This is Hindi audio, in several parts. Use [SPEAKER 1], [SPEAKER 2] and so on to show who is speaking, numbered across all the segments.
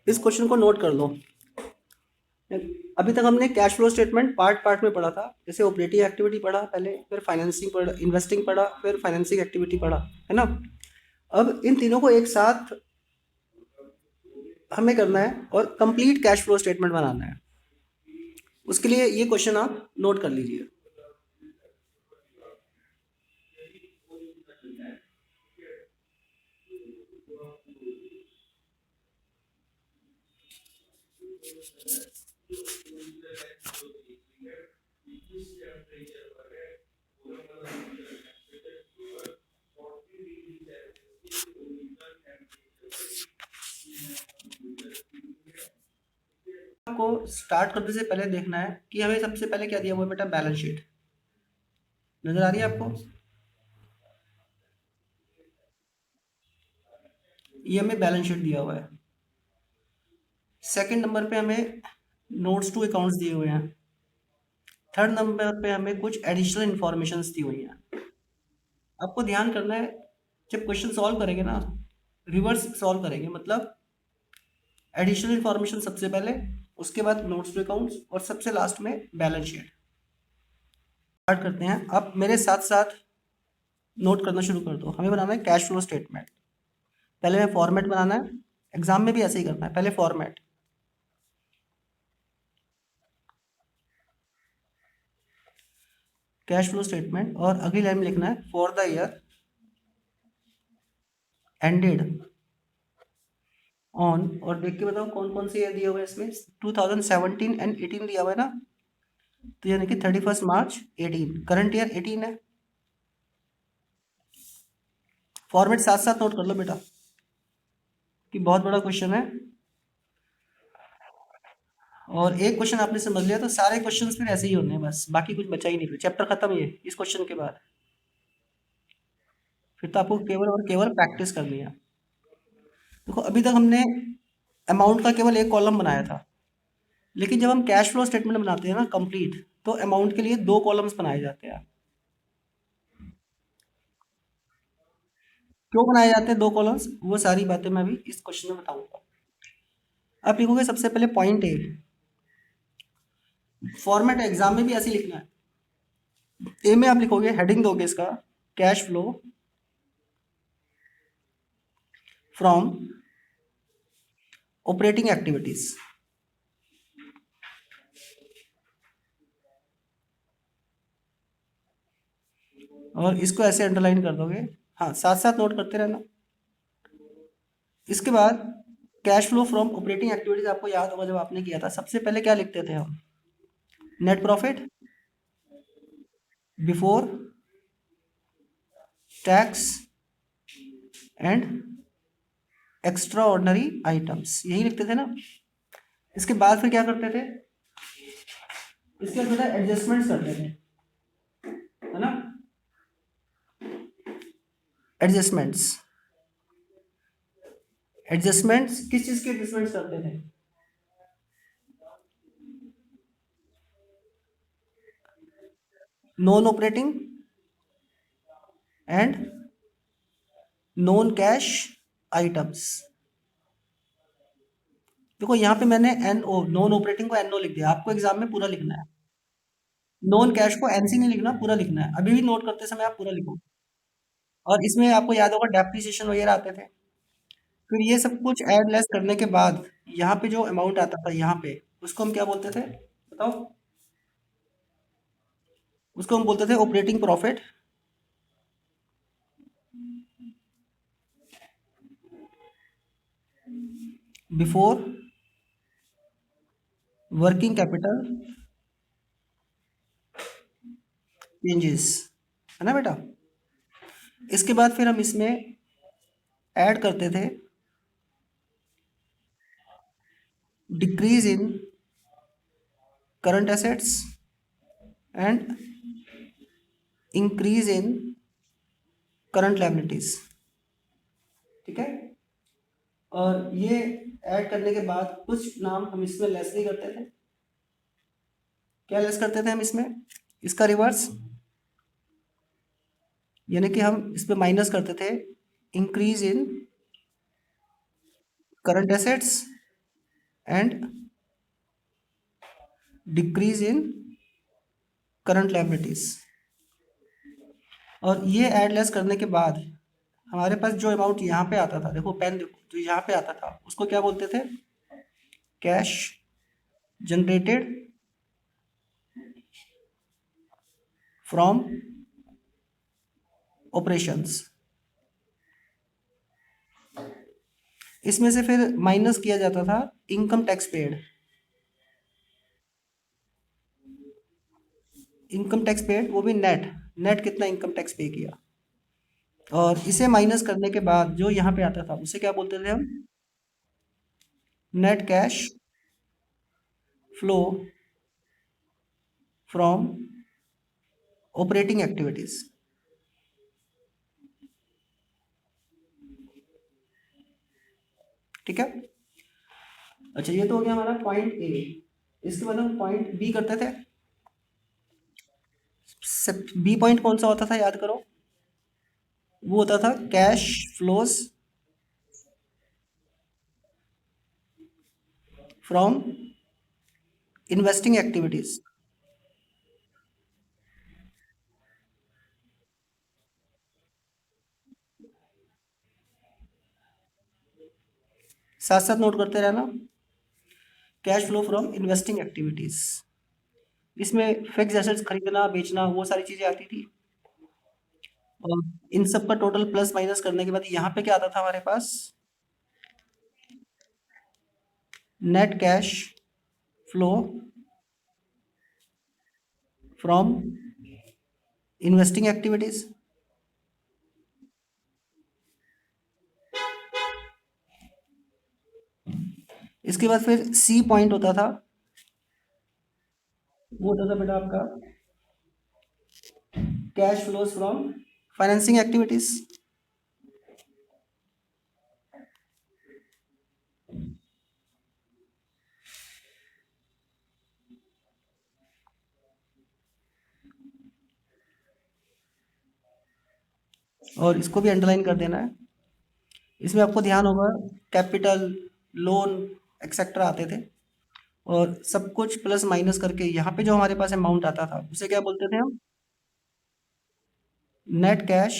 [SPEAKER 1] इस क्वेश्चन को नोट कर लो। अभी तक हमने cash flow statement part part में पढ़ा था। जैसे ऑपरेटिंग एक्टिविटी पढ़ा पहले, फिर फाइनेंसिंग पढ़ा, इन्वेस्टिंग पढ़ा, फिर फाइनेंसिंग एक्टिविटी पढ़ा, है ना। अब इन तीनों को एक साथ हमें करना है और कंप्लीट कैश फ्लो स्टेटमेंट बनाना है। उसके लिए ये क्वेश्चन आप नोट कर लीजिए। आपको स्टार्ट करने से पहले देखना है कि हमें सबसे पहले क्या दिया हुआ है बेटा, बैलेंस शीट। नजर आ रही है आपको? ये हमें बैलेंस शीट दिया हुआ है। सेकंड नंबर पे हमें नोट्स टू अकाउंट्स दिए हुए हैं। थर्ड नंबर पे हमें कुछ एडिशनल इंफॉर्मेशन दी हुई हैं। आपको ध्यान करना है, जब क्वेश्चन सॉल्व करेंगे ना, रिवर्स सॉल्व करेंगे, मतलब एडिशनल इंफॉर्मेशन सबसे पहले, उसके बाद नोट्स टू अकाउंट्स और सबसे लास्ट में बैलेंस शीट। स्टार्ट करते हैं। आप मेरे साथ साथ नोट करना शुरू कर दो। हमें बनाना है कैश फ्लो स्टेटमेंट। पहले हमें फॉर्मेट बनाना है। एग्जाम में भी ऐसे ही करना है, पहले फॉर्मेट, कैश फ्लो स्टेटमेंट, और अगली लाइन में लिखना है for the year ended on, और देख के बताओ कौन कौन से ईयर दिए हुए हैं इसमें। 2017 एंड 18 दिया हुआ है ना, तो यानी कि 31 मार्च 18, करंट ईयर 18 है। फॉर्मेट साथ साथ नोट कर लो बेटा, कि बहुत बड़ा क्वेश्चन है। और एक क्वेश्चन आपने समझ लिया तो सारे क्वेश्चंस फिर ऐसे ही होने हैं, बस बाकी कुछ बचा ही नहीं, फिर चैप्टर खत्म ये इस क्वेश्चन के बाद। फिर तो आपको केवल और केवल प्रैक्टिस करनी है। देखो अभी तक हमने अमाउंट का केवल एक कॉलम बनाया था, लेकिन जब हम कैश फ्लो स्टेटमेंट बनाते हैं ना कंप्लीट, तो अमाउंट के लिए दो कॉलम्स बनाए जाते हैं। क्यों बनाए जाते हैं दो कॉलम्स, वो सारी बातें मैं अभी इस क्वेश्चन में बताऊंगा। आप लिखोगे सबसे पहले पॉइंट ए। फॉर्मेट एग्जाम में भी ऐसे ही लिखना है। ए में आप लिखोगे, हेडिंग दोगे इसका, cash flow from operating activities. और इसको ऐसे अंडरलाइन कर दोगे। हाँ, साथ साथ नोट करते रहना। इसके बाद cash flow from operating activities, आपको याद होगा जब आपने किया था, सबसे पहले क्या लिखते थे हम, net profit before tax and extra ordinary items, यही लिखते थे ना। इसके बाद फिर क्या करते थे, इसके बाद बेटा एडजस्टमेंट्स करते थे, है ना। एडजस्टमेंट्स, एडजस्टमेंट्स किस चीज के एडजस्टमेंट्स करते थे, non operating and non cash items. देखो यहाँ पे मैंने एन ओ, नॉन ऑपरेटिंग को एन ओ लिख दिया, आपको एग्जाम में पूरा लिखना है। नॉन कैश को एनसी नहीं लिखना, पूरा लिखना है। अभी भी नोट करते समय आप पूरा लिखो। और इसमें आपको याद होगा डेप्रिसिएशन वगैरह आते थे। फिर ये सब कुछ ऐड लेस करने के बाद यहाँ पे जो अमाउंट आता था यहाँ पे, उसको हम क्या बोलते थे बताओ? उसको हम बोलते थे operating profit before working capital changes, है ना बेटा। इसके बाद फिर हम इसमें ऐड करते थे decrease in current assets and increase in current liabilities, ठीक है। और ये ऐड करने के बाद कुछ नाम हम इसमें लेस नहीं करते थे। क्या लेस करते थे हम इसमें, इसका रिवर्स, यानी कि हम इसमें माइनस करते थे increase in current assets and decrease in current liabilities. और ये एड लेस करने के बाद हमारे पास जो अमाउंट यहाँ पे आता था, देखो पेन देखो, जो यहाँ पे आता था उसको क्या बोलते थे? Cash generated from operations. इसमें से फिर माइनस किया जाता था income tax paid. Income tax paid वो भी नेट, नेट कितना इनकम टैक्स पे किया। और इसे माइनस करने के बाद जो यहाँ पे आता था उसे क्या बोलते थे हम? Net cash flow from operating activities. ठीक है। अच्छा, ये तो हो गया हमारा पॉइंट ए। इसके बाद हम पॉइंट बी करते थे। बी पॉइंट कौन सा होता था, याद करो? वो होता था cash flows from investing activities. साथ साथ नोट करते रहना। Cash flow from investing activities, इसमें फिक्स एसेट्स खरीदना बेचना वो सारी चीजें आती थी। और इन सब का टोटल प्लस माइनस करने के बाद यहाँ पे क्या आता था हमारे पास? Net cash flow from investing activities. इसके बाद फिर सी पॉइंट होता था, वो होता था बेटा आपका cash flows from financing activities. और इसको भी अंडरलाइन कर देना है। इसमें आपको ध्यान होगा कैपिटल, लोन एक्सेट्रा आते थे। और सब कुछ प्लस माइनस करके यहाँ पे जो हमारे पास अमाउंट आता था उसे क्या बोलते थे हम? Net cash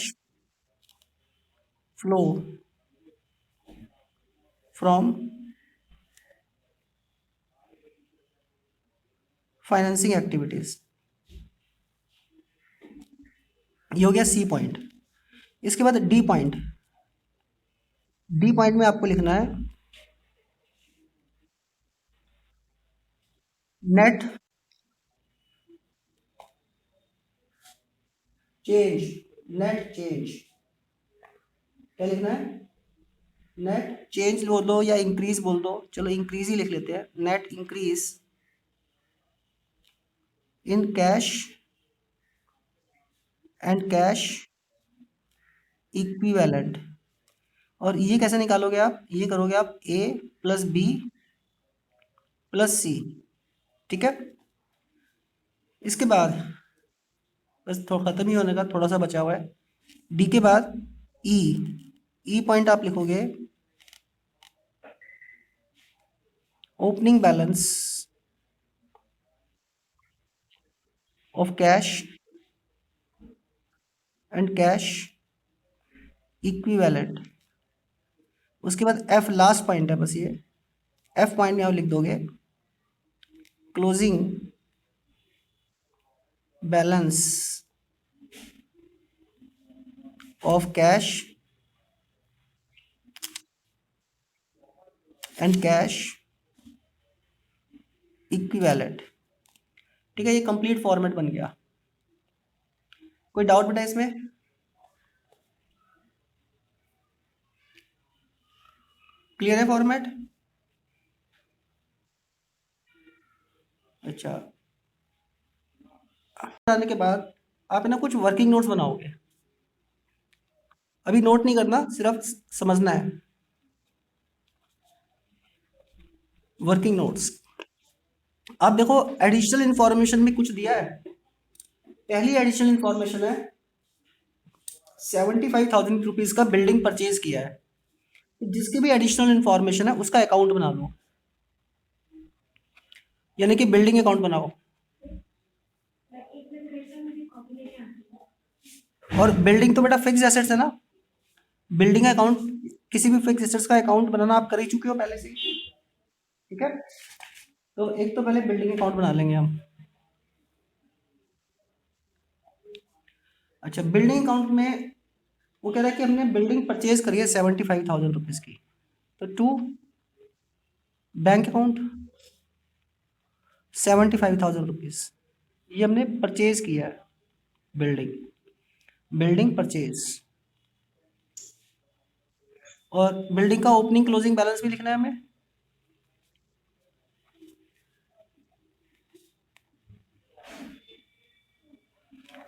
[SPEAKER 1] flow from financing activities. ये हो गया सी पॉइंट। इसके बाद डी पॉइंट। डी पॉइंट में आपको लिखना है नेट चेंज। नेट चेंज क्या लिखना है? नेट चेंज बोल दो या इंक्रीज बोल दो, चलो इंक्रीज ही लिख लेते हैं। Net increase in cash and cash equivalent. और ये कैसे निकालोगे आप? ये करोगे आप ए प्लस बी प्लस सी। ठीक है। इसके बाद बस थोड़ा खत्म ही होने का, थोड़ा सा बचा हुआ है। डी के बाद ई। ई पॉइंट आप लिखोगे opening balance of cash and cash equivalent. उसके बाद एफ लास्ट पॉइंट है बस ये। एफ पॉइंट में आप लिख दोगे closing balance of cash and cash equivalent. ठीक है, ये कंप्लीट फॉर्मेट बन गया। कोई डाउट बेटा इसमें? क्लियर है फॉर्मेट? अच्छा, आने के बाद आप है ना कुछ वर्किंग नोट्स बनाओगे। अभी नोट नहीं करना, सिर्फ समझना है। वर्किंग नोट्स आप देखो, एडिशनल इंफॉर्मेशन में कुछ दिया है। पहली एडिशनल इंफॉर्मेशन है 75,000 रुपीज का बिल्डिंग परचेज किया है। जिसकी भी एडिशनल इंफॉर्मेशन है उसका अकाउंट बना लो। यानी कि बिल्डिंग अकाउंट बनाओ। और बिल्डिंग तो बेटा फिक्स एसेट्स है ना, बिल्डिंग अकाउंट, किसी भी फिक्स एसेट्स का अकाउंट बनाना आप कर ही चुके हो पहले से ही। ठीक है, तो एक तो पहले बिल्डिंग अकाउंट बना लेंगे हम। अच्छा, बिल्डिंग अकाउंट में वो कह रहा है कि हमने बिल्डिंग परचेज करी है 75,000 रुपीज़ की, तो टू बैंक अकाउंट 75,000 रुपीज़, ये हमने परचेज किया है बिल्डिंग, बिल्डिंग परचेज। और बिल्डिंग का ओपनिंग क्लोजिंग बैलेंस भी लिखना है हमें।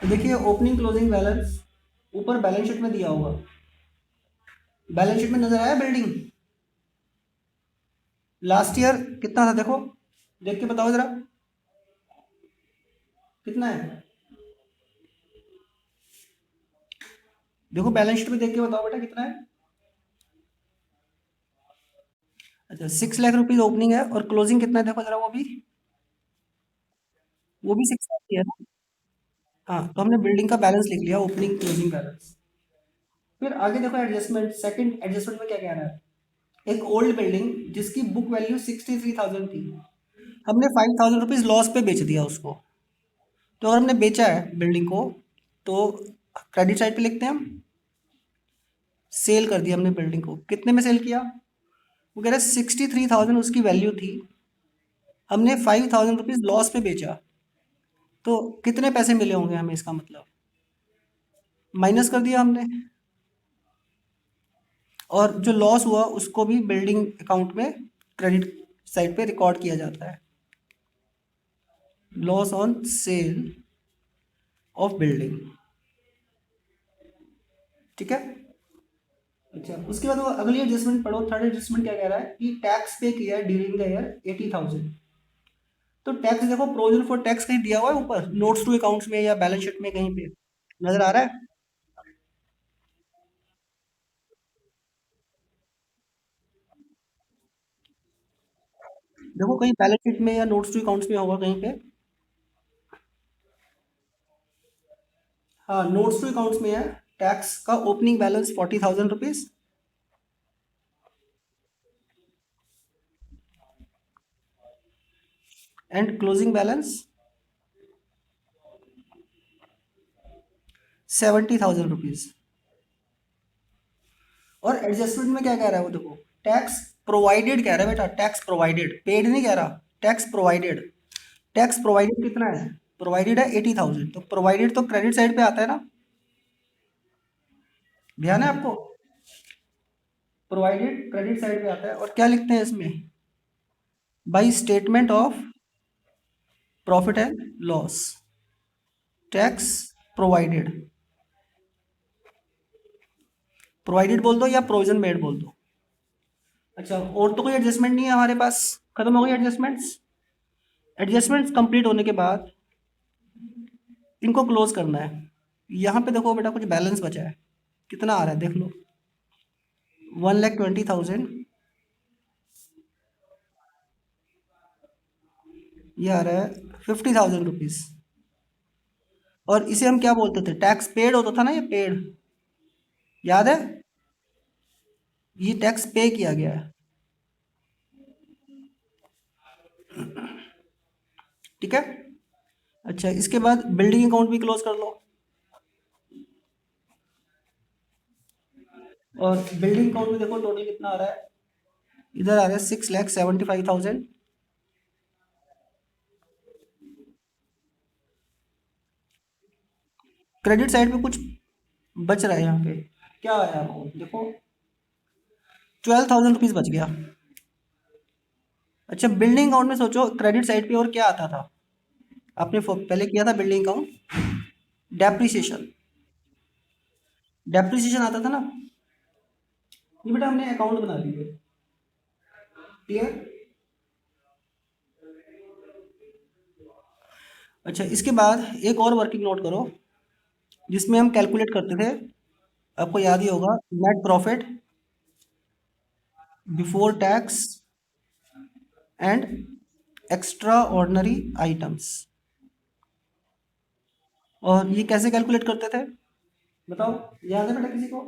[SPEAKER 1] तो देखिए ओपनिंग क्लोजिंग बैलेंस ऊपर बैलेंस शीट में दिया होगा, बैलेंस शीट में नजर आया बिल्डिंग लास्ट ईयर कितना था, देखो देख के बताओ जरा कितना है। देखो बैलेंस शीट में देख के बताओ बेटा कितना है। अच्छा 6 लाख रुपीज ओपनिंग है और क्लोजिंग कितना है, देखो जरा वो भी 6 लाख ही है ना। हाँ, तो हमने बिल्डिंग का बैलेंस लिख लिया, ओपनिंग क्लोजिंग बैलेंस। फिर आगे देखो एडजस्टमेंट, सेकंड एडजस्टमेंट में क्या कह रहा है, एक ओल्ड बिल्डिंग जिसकी बुक वैल्यू 63,000 थी, हमने 5,000 रुपीज लॉस पे बेच दिया उसको। तो अगर हमने बेचा है बिल्डिंग को, तो क्रेडिट साइड पे लिखते हैं हम, सेल कर दिया हमने बिल्डिंग को, कितने में सेल किया, वो कह रहा है 63,000 उसकी वैल्यू थी, हमने 5,000 रुपीज लॉस पे बेचा, तो कितने पैसे मिले होंगे हमें, इसका मतलब माइनस कर दिया हमने। और जो लॉस हुआ उसको भी बिल्डिंग अकाउंट में क्रेडिट साइड पे रिकॉर्ड किया जाता है, loss on sale of building. ठीक है। अच्छा उसके बाद वो अगली एडजस्टमेंट पढ़ो, थर्ड एडजस्टमेंट क्या कह रहा है कि टैक्स पे किया है ड्यूरिंग द ईयर 80,000। तो टैक्स देखो प्रोविजन फॉर टैक्स कहीं दिया हुआ है ऊपर नोट्स टू अकाउंट्स में या बैलेंस शीट में कहीं पे नजर आ रहा है। देखो कहीं बैलेंस शीट में या नोट्स टू अकाउंट्स में होगा कहीं पे। हाँ नोट्स टू अकाउंट्स में है, टैक्स का opening balance 40,000 rupees and closing balance 70,000 rupees. और एडजस्टमेंट में क्या कह रहा है वो देखो, टैक्स प्रोवाइडेड कह रहा है बेटा, टैक्स प्रोवाइडेड, पेड नहीं कह रहा, टैक्स प्रोवाइडेड। टैक्स प्रोवाइडेड कितना है, प्रोवाइडेड है 80,000, तो प्रोवाइडेड तो क्रेडिट साइड पे आता है ना, ध्यान है आपको, प्रोवाइडेड क्रेडिट साइड पे आता है। और क्या लिखते हैं इसमें, by statement of profit and loss, tax provided, provided बोल दो या प्रोविजन मेड बोल दो। अच्छा और तो कोई एडजस्टमेंट नहीं है हमारे पास, खत्म हो गई एडजस्टमेंट्स। एडजस्टमेंट्स कंप्लीट होने के बाद इनको क्लोज करना है। यहाँ पे देखो बेटा कुछ बैलेंस बचा है, कितना आ रहा है देख लो, 1,20,000, ये आ रहा है 50,000 रुपीज। और इसे हम क्या बोलते थे, टैक्स पेड होता था ना, ये पेड, याद है, ये टैक्स पे किया गया है। ठीक है। अच्छा इसके बाद बिल्डिंग अकाउंट भी क्लोज कर लो। और बिल्डिंग अकाउंट में देखो टोटल कितना आ रहा है, इधर आ रहा है 6,75,000, क्रेडिट साइड पे कुछ बच रहा है यहाँ पे, क्या आया अमाउंट देखो, 12,000 रुपीज बच गया। अच्छा बिल्डिंग अकाउंट में सोचो क्रेडिट साइड पे और क्या आता था, आपने पहले किया था बिल्डिंग अकाउंट, डेप्रिसिएशन, डेप्रिसिएशन आता था ना, ये बेटा हमने अकाउंट बना लिए, क्लियर। अच्छा इसके बाद एक और वर्किंग नोट करो, जिसमें हम कैलकुलेट करते थे, आपको याद ही होगा, net profit before tax and extra ordinary items. और ये कैसे कैलकुलेट करते थे बताओ, याद है बेटा किसी को?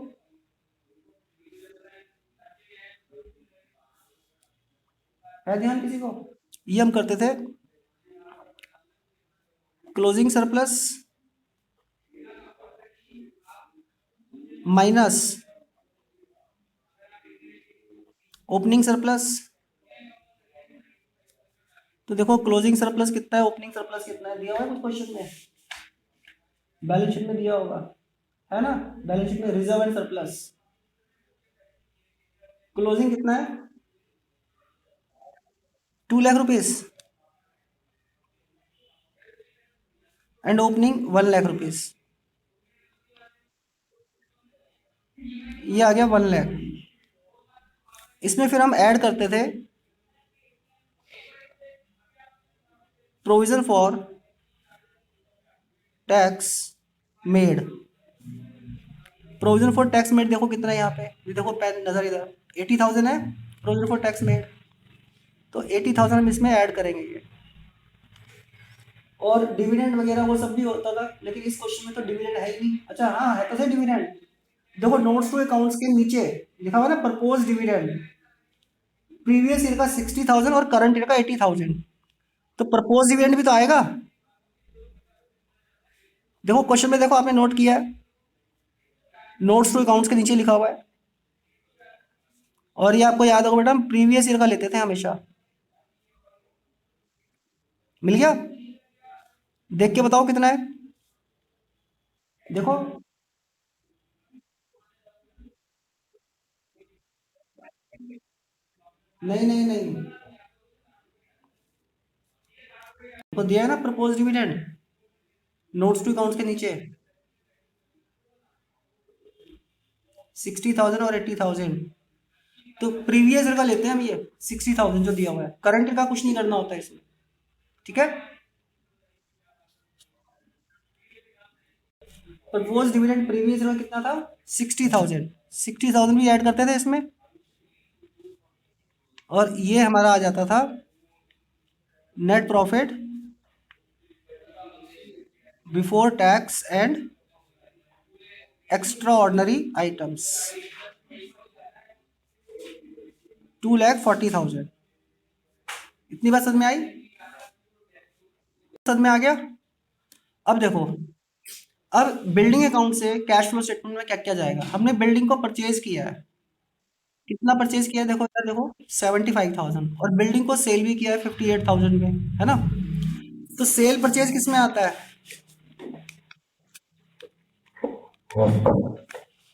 [SPEAKER 1] है ध्यान किसी को? ये हम करते थे closing surplus minus opening surplus. तो देखो क्लोजिंग सरप्लस कितना है, ओपनिंग सरप्लस कितना है, दिया हुआ है कुछ क्वेश्चन में, बैलेंस शीट में दिया होगा, है ना? बैलेंस शीट में रिजर्व एंड सरप्लस। क्लोजिंग कितना है? 2 lakh rupees and opening 1 lakh rupees. ये आ गया 1 लाख। इसमें फिर हम ऐड करते थे provision for tax made. Provision for tax made देखो कितना है यहाँ पे, ये देखो पेन नजर इधर, 80,000 है प्रोविजन फॉर टैक्स मेड। तो 80,000 हम इसमें ऐड करेंगे ये। और डिविडेंड वगैरह वो सब भी होता था, लेकिन इस क्वेश्चन में तो डिविडेंड है ही नहीं। अच्छा हाँ है तो सही डिविडेंड। देखो नोट्स टू अकाउंट्स के नीचे लिखा हुआ ना प्रपोज डिविडेंड, प्रीवियस ईयर का 60,000 और करंट ईयर का 80,000। तो प्रपोज डिविडेंड भी तो आएगा। देखो क्वेश्चन में देखो आपने नोट किया है, नोट्स टू अकाउंट्स के नीचे लिखा हुआ है। और ये आपको याद होगा बेटा, हम प्रीवियस ईयर का लेते थे हमेशा। मिल गया? देख के बताओ कितना है। देखो नहीं नहीं नहीं, तो दिया है ना propose dividend notes to accounts के नीचे, 60,000 और 80,000। तो प्रीवियस ईयर का लेते हैं हम ये 60,000 जो दिया हुआ है, करंट ईयर का कुछ नहीं करना होता है इसमें। ठीक है? प्रपोज डिविडेंड प्रीवियस ईयर का कितना था? 60,000। 60,000 भी ऐड करते थे इसमें। और ये हमारा आ जाता था net profit before tax and extra ordinary items, 2,40,000। इतनी बात समझ में आई? समझ में आ गया? अब देखो, अब बिल्डिंग अकाउंट से कैश फ्लो स्टेटमेंट में क्या क्या जाएगा। हमने बिल्डिंग को परचेज किया है, कितना परचेज किया है देखो यार, देखो 75,000, और बिल्डिंग को सेल भी किया है 58,000 में, है ना? तो सेल परचेज किस में आता है,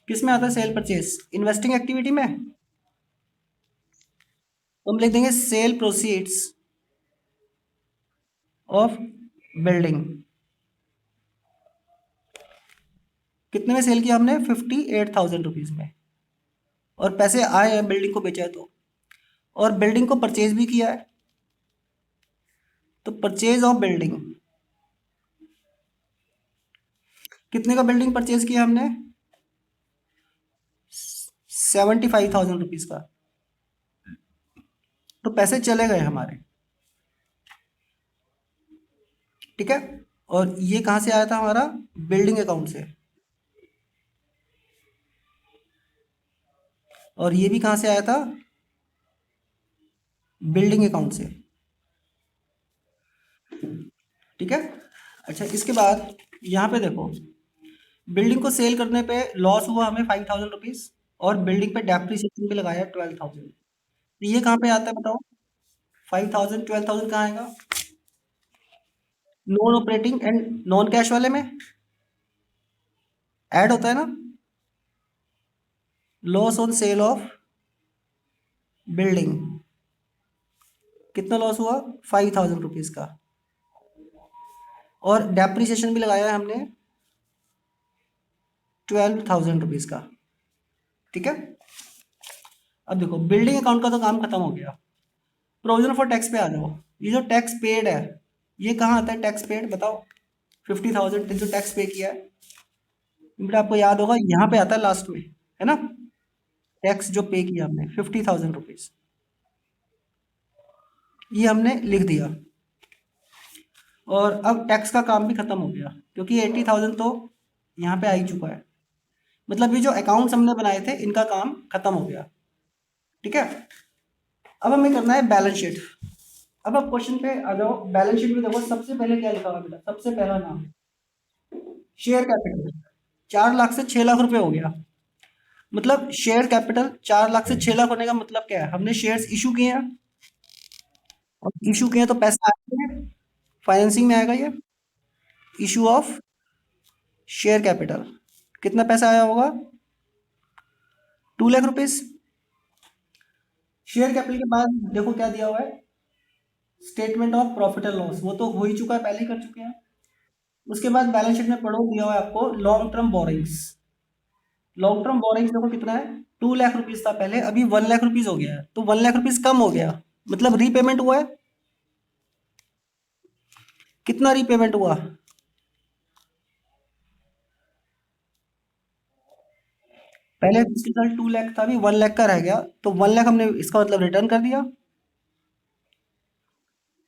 [SPEAKER 1] किस में आता है सेल परचेज? इन्वेस्टिंग एक्टिविटी में। तो हम लिख देंगे सेल प्रोसीड्स ऑफ बिल्डिंग। कितने में सेल किया हमने? 58,000 रुपीज में। और पैसे आए हैं, बिल्डिंग को बेचा है तो। और बिल्डिंग को परचेज भी किया है, तो परचेज ऑफ बिल्डिंग, कितने का बिल्डिंग परचेज किया हमने? 75,000 रुपीज का। तो पैसे चले गए हमारे। ठीक है? और ये कहाँ से आया था हमारा? बिल्डिंग अकाउंट से। और ये भी कहाँ से आया था? बिल्डिंग अकाउंट से। ठीक है? अच्छा इसके बाद यहाँ पे देखो, बिल्डिंग को सेल करने पे लॉस हुआ हमें 5,000 रुपीज, और बिल्डिंग पे डेप्रिसिएशन भी लगाया 12,000। तो ये कहाँ पे आता है बताओ? 5,000 12,000 कहाँ आएगा? Non operating and non cash वाले में ऐड होता है ना। Loss on sale of building, कितना लॉस हुआ? 5,000 रुपीज का। और डेप्रिसिएशन भी लगाया है हमने 12,000 रुपीज का। ठीक है? अब देखो बिल्डिंग अकाउंट का तो काम खत्म हो गया। प्रोविजन फॉर टैक्स पे आ जाओ। ये जो टैक्स पेड है, ये कहाँ आता है टैक्स पेड बताओ? 50,000 जो टैक्स पे किया है, बेटा आपको याद होगा यहाँ पे आता है लास्ट में, है ना? टैक्स जो पे किया हमने 50,000 रुपीज। ये हमने लिख दिया। और अब टैक्स का काम भी खत्म हो गया, क्योंकि 80,000 तो यहाँ पे आ ही चुका है। मतलब ये जो अकाउंट्स हमने बनाए थे इनका काम खत्म हो गया। ठीक है, अब हमें करना है बैलेंस शीट। अब आप क्वेश्चन पे आ जाओ। बैलेंस शीट में देखो सबसे पहले क्या लिखा हुआ है बेटा, सबसे पहला नाम शेयर कैपिटल। 4 लाख से 6 लाख रुपए हो गया। मतलब शेयर कैपिटल 4 लाख से 6 लाख होने का मतलब क्या है, हमने शेयर्स इशू किए हैं, और इशू किए हैं तो पैसा आएगा, फाइनेंसिंग में आएगा ये। इशू ऑफ शेयर कैपिटल, कितना पैसा आया होगा, 2 लाख रुपीज। शेयर कैपिटल के बाद देखो क्या दिया हुआ है, statement of profit and loss, वो तो हो ही चुका है, पहले ही कर चुके हैं। उसके बाद बैलेंस शीट में पढ़ो, दिया हुआ है आपको long term borrowings. Long term borrowings देखो कितना है, 2 लाख रुपीज था पहले, अभी 1 लाख रुपीज हो गया है, तो 1 लाख रुपीज कम हो गया, मतलब रीपेमेंट हुआ है। कितना रीपेमेंट हुआ, पहले इसके साथ 2 लाख था, अभी 1 लाख का रह गया, तो 1 लाख हमने इसका मतलब रिटर्न कर दिया,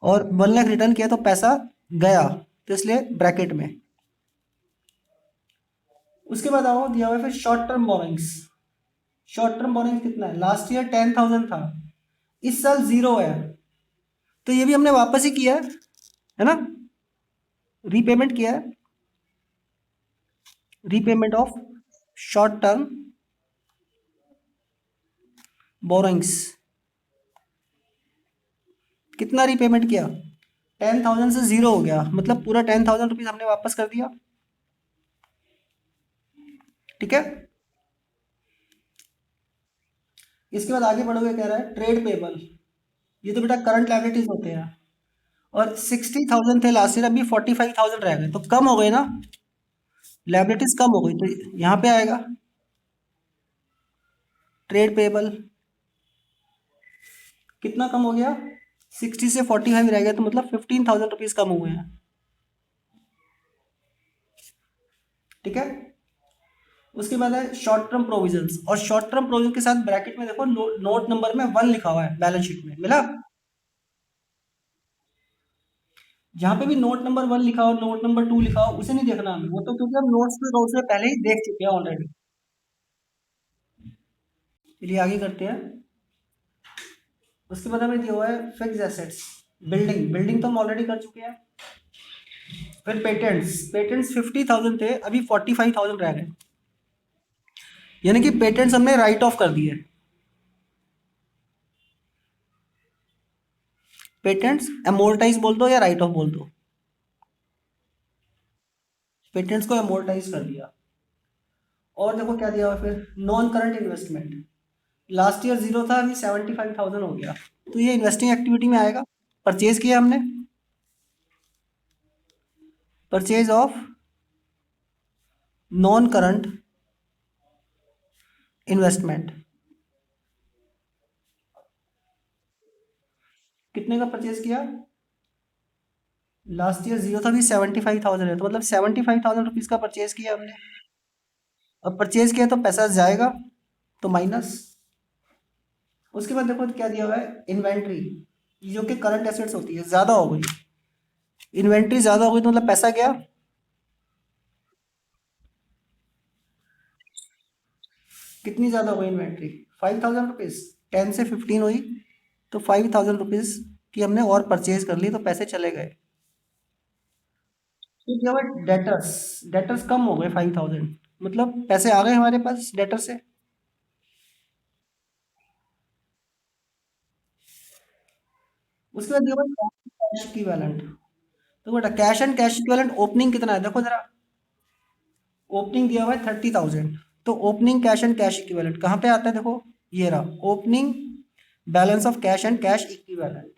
[SPEAKER 1] और 1 लाख रिटर्न किया तो पैसा गया, तो इसलिए ब्रैकेट में। उसके बाद आओ, दिया हुआ है फिर short term borrowings. Short term borrowings कितना है, लास्ट ईयर 10,000 था, इस साल 0 है, तो ये भी हमने वापस ही किया है ना, रीपेमेंट किया है। Repayment of short term borrowings, कितना रीपेमेंट किया, 10,000 से 0 हो गया, मतलब पूरा 10,000 रुपीज हमने वापस कर दिया। ठीक है, इसके बाद आगे बढ़ोगे, कह रहा है ट्रेड पेबल। ये तो बेटा करंट लायबिलिटीज होते हैं, और 60,000 थे लास्ट ईयर, अभी 45,000 रह गए, तो कम हो गए ना, लायबिलिटीज कम हो गई, तो यहाँ पे आएगा ट्रेड पेबल। कितना कम हो गया, 60 से 45 रह गया, तो मतलब 15,000 रुपीज कम हुए हैं। ठीक है, उसके बाद है शॉर्ट टर्म प्रोविजंस, और शॉर्ट टर्म प्रोविजन के साथ ब्रैकेट में देखो नोट नंबर में 1 लिखा हुआ है, बैलेंस शीट में मिला। जहां पे भी नोट नंबर 1 लिखा हो, नोट नंबर 2 लिखा हो, उसे नहीं देखना हमें, वो तो क्योंकि हम नोट्स पे रोज में पहले ही देख चुके हैं ऑलरेडी। चलिए आगे करते हैं। उसके बाद हमें दिया हुआ है फिक्स एसेट्स। बिल्डिंग, बिल्डिंग तो हम ऑलरेडी कर चुके हैं। फिर पेटेंट्स, पेटेंट्स 50,000 थे, अभी 45,000 रह गए, यानी कि पेटेंट्स हमने राइट ऑफ कर दिए। पेटेंट्स एमोर्टाइज बोल दो या राइट ऑफ बोल दो, पेटेंट्स को एमोर्टाइज कर दिया। और देखो क्या दिया हुआ है फिर, non current investment. Last year 0 था, अभी 75,000 हो गया, तो ये इन्वेस्टिंग एक्टिविटी में आएगा। परचेज किया हमने, purchase of non current investment, कितने का परचेज किया, लास्ट ईयर 0 था, अभी 75,000 है, तो मतलब 75,000 रुपीज का परचेज किया हमने। अब परचेज किया तो पैसा जाएगा, तो माइनस। उसके बाद देखो क्या दिया हुआ है, इन्वेंट्री, जो कि करंट एसेट्स होती है, ज़्यादा हो गई, इन्वेंट्री ज़्यादा हो गई तो मतलब पैसा गया। कितनी ज़्यादा हो गई इन्वेंट्री, 5,000 रुपीज़, 10 से 15 हुई, तो 5,000 रुपीज़ की हमने और परचेज कर ली, तो पैसे चले गए। तो क्या हुआ, डेटर्स, डेटर्स कम हो गए 5,000, मतलब पैसे आ गए हमारे पास डेटर से। उसके बाद देखो कैश इक्विवेलेंट। तो बेटा cash and cash equivalent opening कितना है, देखो जरा, ओपनिंग दिया हुआ है 30,000, तो opening cash and cash equivalent कहाँ पे आता है, देखो ये रहा opening balance of cash and cash equivalent,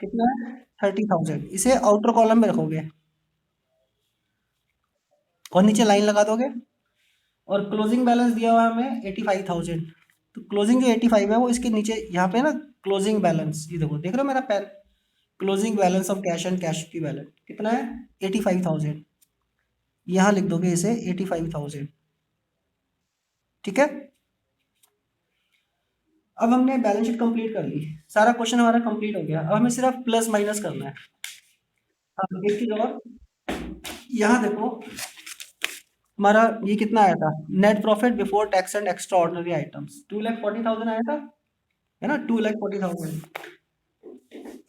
[SPEAKER 1] कितना है 30,000, इसे आउटर कॉलम में रखोगे और नीचे लाइन लगा दोगे। और क्लोजिंग बैलेंस दिया हुआ है हमें 85,000, तो क्लोजिंग जो 85 है वो इसके नीचे यहाँ पे ना, क्लोजिंग बैलेंस, ये देखो देख रहे हो मेरा pen, closing balance of cash and cash equivalent कितना है, 85,000, यहाँ लिख दोगे इसे 85,000। ठीक है, अब हमने बैलेंस शीट कंप्लीट कर ली, सारा क्वेश्चन हमारा कंप्लीट हो गया। अब हमें सिर्फ प्लस माइनस करना है। हाँ, एक चीज और, यहाँ देखो हमारा ये कितना आया था, net profit before tax and extra ordinary items 2,40,000 आया था, है ना, 2,40,000।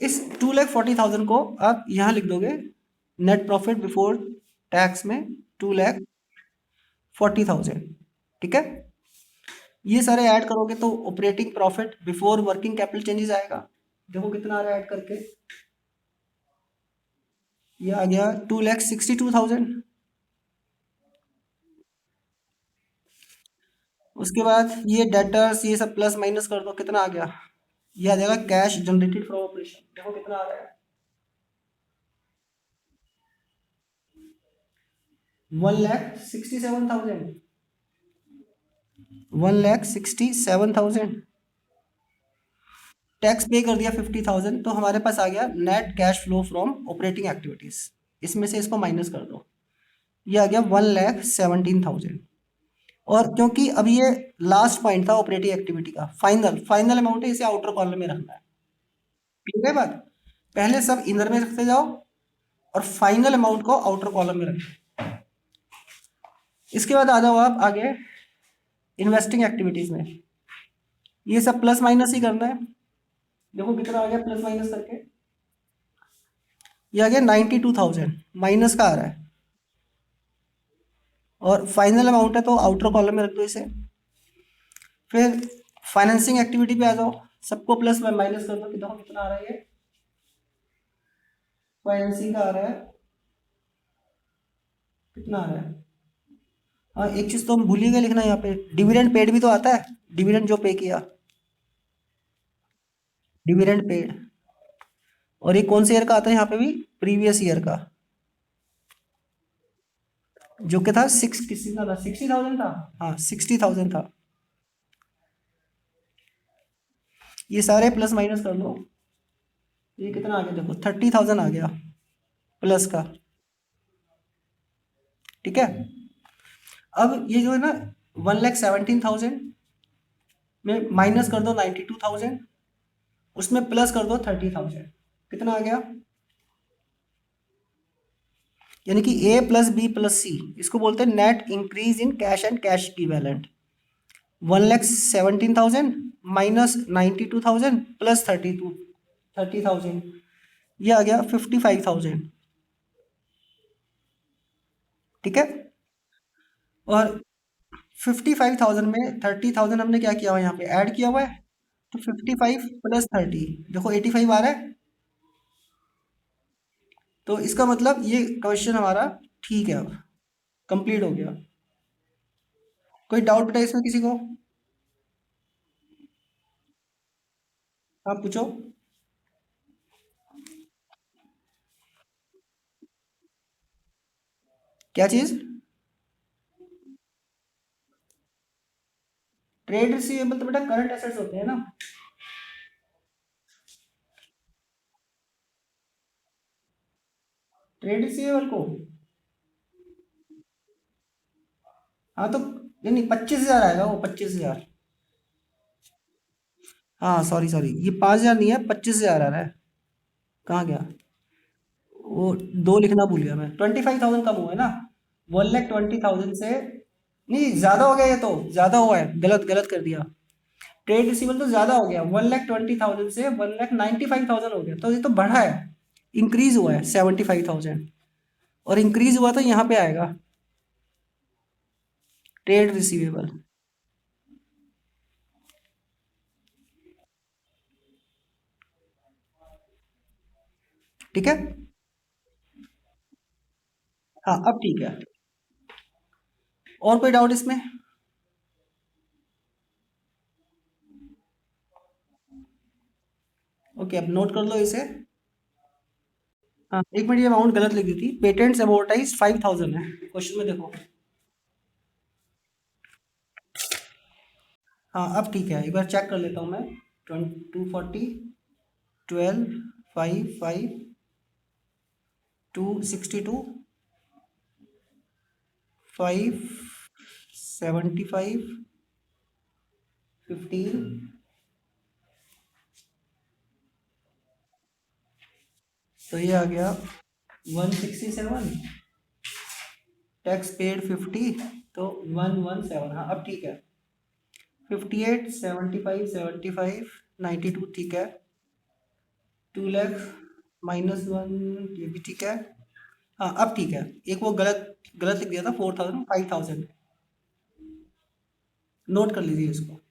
[SPEAKER 1] इस 2,40,000 को आप यहाँ लिख दोगे, नेट प्रॉफिट बिफोर टैक्स में 2,40,000, ठीक है। ये सारे ऐड करोगे तो operating profit before working capital changes आएगा। देखो कितना आ रहा है ऐड करके, ये आ गया 2,62,000। उसके बाद ये डेटर्स ये सब प्लस माइनस कर दो, कितना आ गया, ये आ जाएगा कैश जनरेटेड फ्रॉम ऑपरेशन। देखो कितना आ रहा है, 1,67,000, 1,67,000। टैक्स पे कर दिया 50,000, तो हमारे पास आ गया net cash flow from operating activities. इसमें से इसको माइनस कर दो, ये आ गया 1,17,000। और क्योंकि अब ये लास्ट पॉइंट था ऑपरेटिंग एक्टिविटी का, फाइनल फाइनल अमाउंट है, इसे आउटर कॉलम में रखना है। ठीक है बात, पहले सब इनर में रखते जाओ और फाइनल अमाउंट को आउटर कॉलम में रखो। इसके बाद आ जाओ आप आगे इन्वेस्टिंग एक्टिविटीज में, ये सब प्लस माइनस ही करना है। देखो कितना आ गया प्लस माइनस करके, ये आ गया 92,000, माइनस का आ रहा है। और फाइनल अमाउंट है तो आउटर कॉलम में रख दो इसे। फिर फाइनेंसिंग एक्टिविटी पे आ जाओ, सबको प्लस माइनस कर दो कि देखो कितना आ रहा है, ये फाइनेंसिंग का आ रहा है, कितना आ रहा है। हाँ, एक चीज तो हम भूल ही गए लिखना, यहाँ पे डिविडेंड पेड भी तो आता है, डिविडेंड जो पे किया, डिविडेंड पेड। और ये कौन से ईयर का आता है यहाँ पे भी, प्रीवियस ईयर का, जो कि था सिक्स कितना था, 60,000 था। हाँ 60,000 था। ये सारे प्लस माइनस कर लो, ये कितना आ गया, देखो 30,000 आ गया प्लस का। ठीक है, अब ये जो है ना 1,17,000 में माइनस कर दो 92,000, उसमें प्लस कर दो 30,000, कितना आ गया, यानी कि ए प्लस बी प्लस सी, इसको बोलते हैं net increase in cash and cash equivalent. 1,17,000 minus 92,000 plus 30,000, ये आ गया 55,000। ठीक है, और 55,000 में 30,000 हमने क्या किया हुआ है, यहाँ पे ऐड किया हुआ है, तो 55 प्लस 30 देखो 85 आ रहा है। तो इसका मतलब ये क्वेश्चन हमारा ठीक है, अब कंप्लीट हो गया। कोई डाउट बेटा इसमें किसी को, आप पूछो। क्या चीज, ट्रेड रिसीवेबल तो बेटा करंट एसेट्स होते हैं ना। ट्रेड रिसीवेबल को, हाँ तो नहीं नहीं 25,000 आएगा वो, 25,000। हाँ सॉरी सॉरी, ये 5,000 नहीं है, 25,000 आ रहा है। कहाँ गया, वो दो लिखना भूल गया मैं, 25,000 कम हुआ है ना, 1,20,000 से, नहीं ज्यादा हो गया, ये तो ज्यादा हुआ है, गलत गलत कर दिया। ट्रेड रिसीवेबल तो ज्यादा हो गया, 1,20,000 से 1,95,000 हो गया, तो ये तो बढ़ा है, इंक्रीज हुआ है 75,000। और इंक्रीज हुआ तो यहाँ पे आएगा ट्रेड रिसीवेबल। ठीक है, हाँ अब ठीक है। और कोई डाउट इसमें, ओके अब नोट कर लो इसे। हाँ एक मिनट, ये अमाउंट गलत लिख दी थी, पेटेंट्स एमोर्टाइज 5,000 है क्वेश्चन में, देखो। हाँ अब ठीक है, एक बार चेक कर लेता हूँ मैं। 240, 12, 5, 5, 262, 5, 75, 15, तो ये आ गया 167, टैक्स पेड 50, तो 117। हाँ अब ठीक है। 58, 75, 75, 92 ठीक है। 2 लाख -1 ये भी ठीक है। हाँ अब ठीक है। एक वो गलत गलत लिख दिया था, 4000 5000। नोट कर लीजिए इसको।